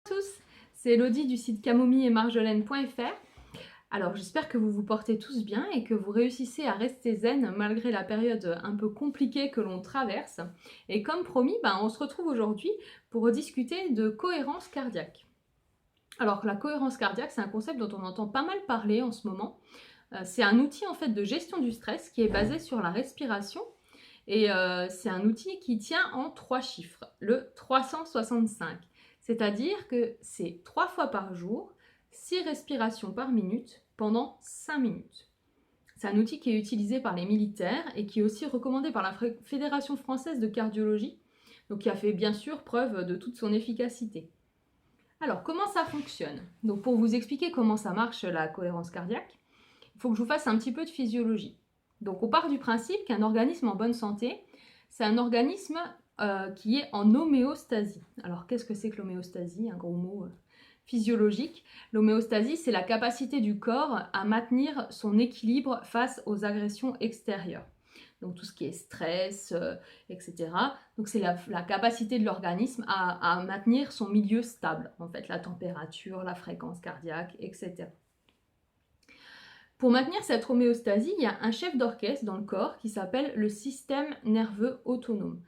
Bonjour à tous, c'est Elodie du site camomilleetmarjolaine.fr. Alors j'espère que vous vous portez tous bien et que vous réussissez à rester zen malgré la période un peu compliquée que l'on traverse. Et comme promis, on se retrouve aujourd'hui pour discuter de cohérence cardiaque. Alors la cohérence cardiaque, c'est un concept dont on entend pas mal parler en ce moment. C'est un outil en fait de gestion du stress qui est basé sur la respiration. Et c'est un outil qui tient en 3 chiffres, le 365. C'est-à-dire que c'est 3 fois par jour, 6 respirations par minute pendant 5 minutes. C'est un outil qui est utilisé par les militaires et qui est aussi recommandé par la Fédération française de cardiologie, donc qui a fait bien sûr preuve de toute son efficacité. Alors, comment ça fonctionne? Donc, pour vous expliquer comment ça marche la cohérence cardiaque, il faut que je vous fasse un petit peu de physiologie. Donc, on part du principe qu'un organisme en bonne santé, c'est un organisme qui est en homéostasie. Alors, qu'est-ce que c'est que l'homéostasie? Un gros mot physiologique. L'homéostasie, c'est la capacité du corps à maintenir son équilibre face aux agressions extérieures. Donc tout ce qui est stress, etc. Donc c'est la capacité de l'organisme à maintenir son milieu stable, en fait, la température, la fréquence cardiaque, etc. Pour maintenir cette homéostasie, il y a un chef d'orchestre dans le corps qui s'appelle le système nerveux autonome.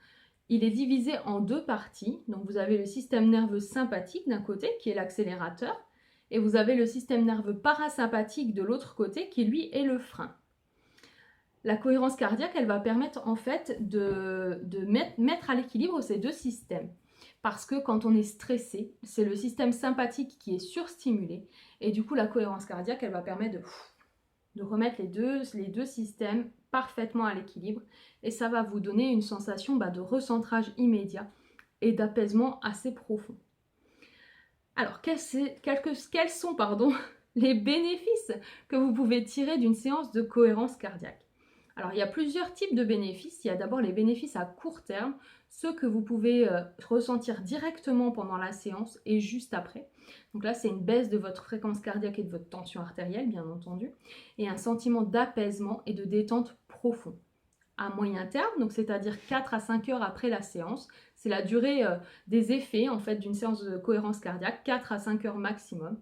Il est divisé en 2 parties. Donc vous avez le système nerveux sympathique d'un côté, qui est l'accélérateur, et vous avez le système nerveux parasympathique de l'autre côté, qui lui est le frein. La cohérence cardiaque, elle va permettre en fait de mettre à l'équilibre ces 2 systèmes. Parce que quand on est stressé, c'est le système sympathique qui est surstimulé, et du coup la cohérence cardiaque, elle va permettre de remettre les deux systèmes parfaitement à l'équilibre, et ça va vous donner une sensation de recentrage immédiat et d'apaisement assez profond. Alors, quels sont les bénéfices que vous pouvez tirer d'une séance de cohérence cardiaque? Alors, il y a plusieurs types de bénéfices. Il y a d'abord les bénéfices à court terme, ceux que vous pouvez ressentir directement pendant la séance et juste après. Donc là, c'est une baisse de votre fréquence cardiaque et de votre tension artérielle, bien entendu, et un sentiment d'apaisement et de détente profond. À moyen terme, donc c'est-à-dire 4 à 5 heures après la séance, c'est la durée des effets en fait d'une séance de cohérence cardiaque, 4 à 5 heures maximum.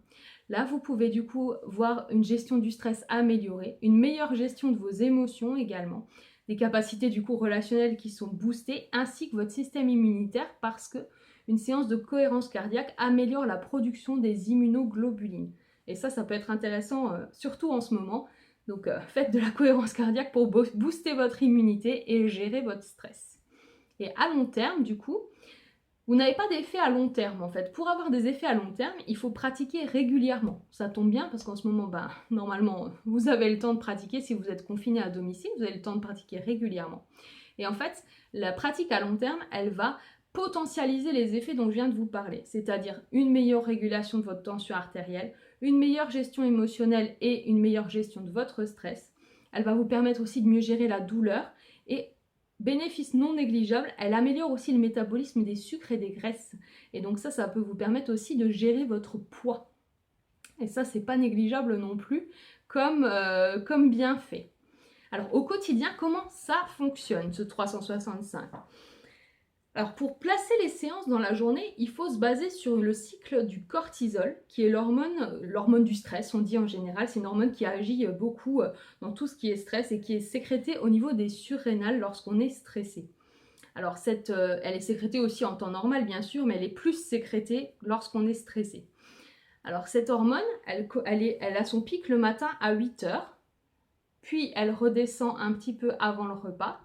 Là, vous pouvez du coup voir une gestion du stress améliorée, une meilleure gestion de vos émotions également, des capacités du coup relationnelles qui sont boostées, ainsi que votre système immunitaire, parce que une séance de cohérence cardiaque améliore la production des immunoglobulines. Et ça peut être intéressant, surtout en ce moment. Donc faites de la cohérence cardiaque pour booster votre immunité et gérer votre stress. Et à long terme, du coup, vous n'avez pas d'effet à long terme en fait. Pour avoir des effets à long terme, il faut pratiquer régulièrement. Ça tombe bien parce qu'en ce moment, normalement, vous avez le temps de pratiquer. Si vous êtes confiné à domicile, vous avez le temps de pratiquer régulièrement. Et en fait, la pratique à long terme, elle va potentialiser les effets dont je viens de vous parler. C'est-à-dire une meilleure régulation de votre tension artérielle, une meilleure gestion émotionnelle et une meilleure gestion de votre stress. Elle va vous permettre aussi de mieux gérer la douleur et bénéfice non négligeable, elle améliore aussi le métabolisme des sucres et des graisses. Et donc ça peut vous permettre aussi de gérer votre poids. Et ça, c'est pas négligeable non plus comme bienfait. Alors au quotidien, comment ça fonctionne ce 365? Alors pour placer les séances dans la journée, il faut se baser sur le cycle du cortisol, qui est l'hormone du stress, on dit en général. C'est une hormone qui agit beaucoup dans tout ce qui est stress et qui est sécrétée au niveau des surrénales lorsqu'on est stressé. Alors elle est sécrétée aussi en temps normal bien sûr, mais elle est plus sécrétée lorsqu'on est stressé. Alors cette hormone, elle a son pic le matin à 8 heures, puis elle redescend un petit peu avant le repas,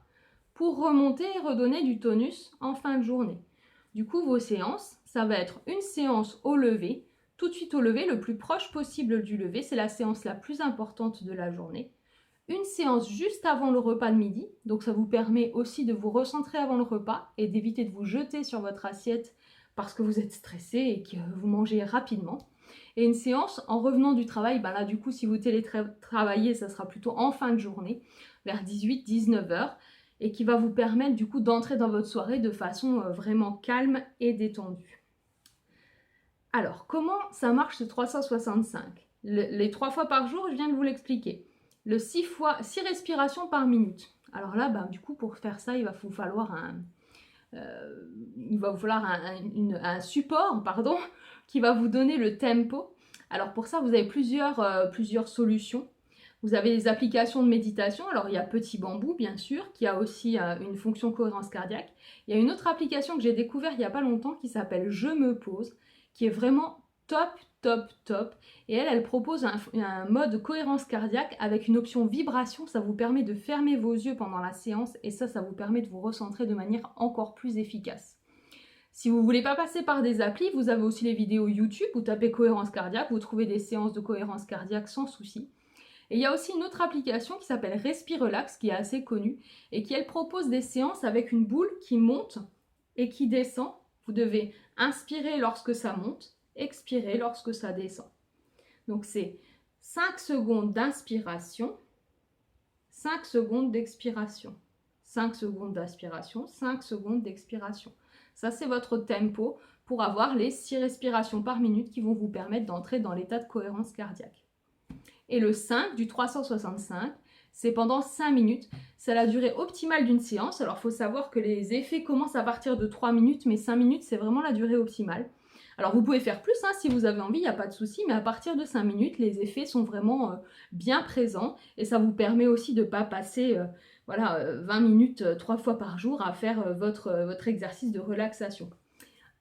pour remonter et redonner du tonus en fin de journée. Du coup, vos séances, ça va être une séance au lever, tout de suite au lever, le plus proche possible du lever, c'est la séance la plus importante de la journée. Une séance juste avant le repas de midi, donc ça vous permet aussi de vous recentrer avant le repas et d'éviter de vous jeter sur votre assiette parce que vous êtes stressé et que vous mangez rapidement. Et une séance en revenant du travail, là du coup si vous télétravaillez, ça sera plutôt en fin de journée, vers 18-19 heures, et qui va vous permettre du coup d'entrer dans votre soirée de façon vraiment calme et détendue. Alors, comment ça marche ce 365? Les 3 fois par jour, je viens de vous l'expliquer. Le 6 respirations par minute. Alors là, du coup, pour faire ça, il va vous falloir il va vous falloir un support, pardon, qui va vous donner le tempo. Alors pour ça, vous avez plusieurs solutions. Vous avez les applications de méditation. Alors il y a Petit Bambou, bien sûr, qui a aussi une fonction cohérence cardiaque. Il y a une autre application que j'ai découverte il n'y a pas longtemps qui s'appelle Je me pose, qui est vraiment top, top, top. Et elle propose un mode cohérence cardiaque avec une option vibration. Ça vous permet de fermer vos yeux pendant la séance et ça vous permet de vous recentrer de manière encore plus efficace. Si vous ne voulez pas passer par des applis, vous avez aussi les vidéos YouTube. Vous tapez cohérence cardiaque, vous trouvez des séances de cohérence cardiaque sans souci. Et il y a aussi une autre application qui s'appelle Respirelax, qui est assez connue, et qui, elle, propose des séances avec une boule qui monte et qui descend. Vous devez inspirer lorsque ça monte, expirer lorsque ça descend. Donc c'est 5 secondes d'inspiration, 5 secondes d'expiration, 5 secondes d'inspiration, 5 secondes d'expiration. Ça, c'est votre tempo pour avoir les 6 respirations par minute qui vont vous permettre d'entrer dans l'état de cohérence cardiaque. Et le 5 du 365, c'est pendant 5 minutes. C'est la durée optimale d'une séance. Alors, il faut savoir que les effets commencent à partir de 3 minutes, mais 5 minutes, c'est vraiment la durée optimale. Alors, vous pouvez faire plus si vous avez envie, il n'y a pas de souci, mais à partir de 5 minutes, les effets sont vraiment bien présents et ça vous permet aussi de ne pas passer 20 minutes 3 fois par jour à faire votre exercice de relaxation.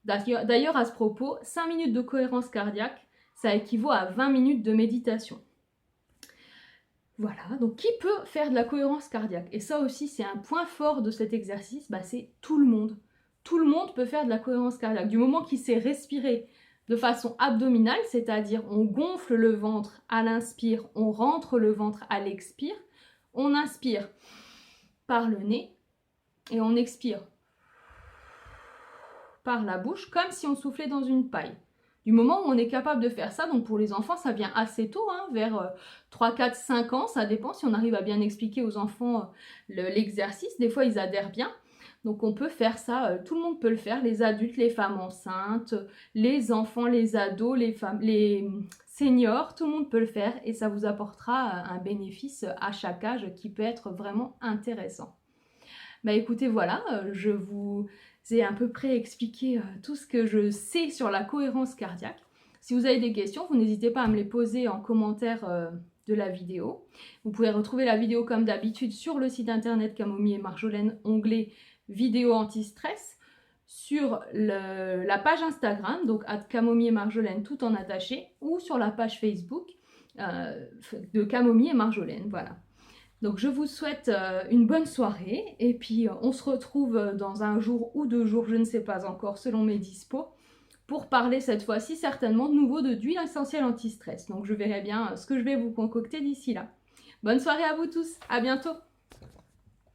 D'ailleurs, à ce propos, 5 minutes de cohérence cardiaque, ça équivaut à 20 minutes de méditation. Voilà, donc qui peut faire de la cohérence cardiaque? Et ça aussi, c'est un point fort de cet exercice, c'est tout le monde. Tout le monde peut faire de la cohérence cardiaque. Du moment qu'il sait respirer de façon abdominale, c'est-à-dire on gonfle le ventre à l'inspire, on rentre le ventre à l'expire, on inspire par le nez et on expire par la bouche comme si on soufflait dans une paille. Du moment où on est capable de faire ça, donc pour les enfants, ça vient assez tôt, vers 3, 4, 5 ans, ça dépend si on arrive à bien expliquer aux enfants l'exercice. Des fois, ils adhèrent bien. Donc on peut faire ça, tout le monde peut le faire, les adultes, les femmes enceintes, les enfants, les ados, les seniors, tout le monde peut le faire et ça vous apportera un bénéfice à chaque âge qui peut être vraiment intéressant. Écoutez, voilà, je vous ai à peu près expliqué tout ce que je sais sur la cohérence cardiaque. Si vous avez des questions, vous n'hésitez pas à me les poser en commentaire de la vidéo. Vous pouvez retrouver la vidéo comme d'habitude sur le site internet Camomille et Marjolaine, onglet vidéo anti-stress, sur la page Instagram, donc @Camomille et Marjolaine tout en attaché, ou sur la page Facebook de Camomille et Marjolaine, voilà. Donc je vous souhaite une bonne soirée et puis on se retrouve dans un jour ou 2 jours, je ne sais pas encore selon mes dispos, pour parler cette fois-ci certainement de nouveau d'huile essentielle anti-stress. Donc je verrai bien ce que je vais vous concocter d'ici là. Bonne soirée à vous tous, à bientôt!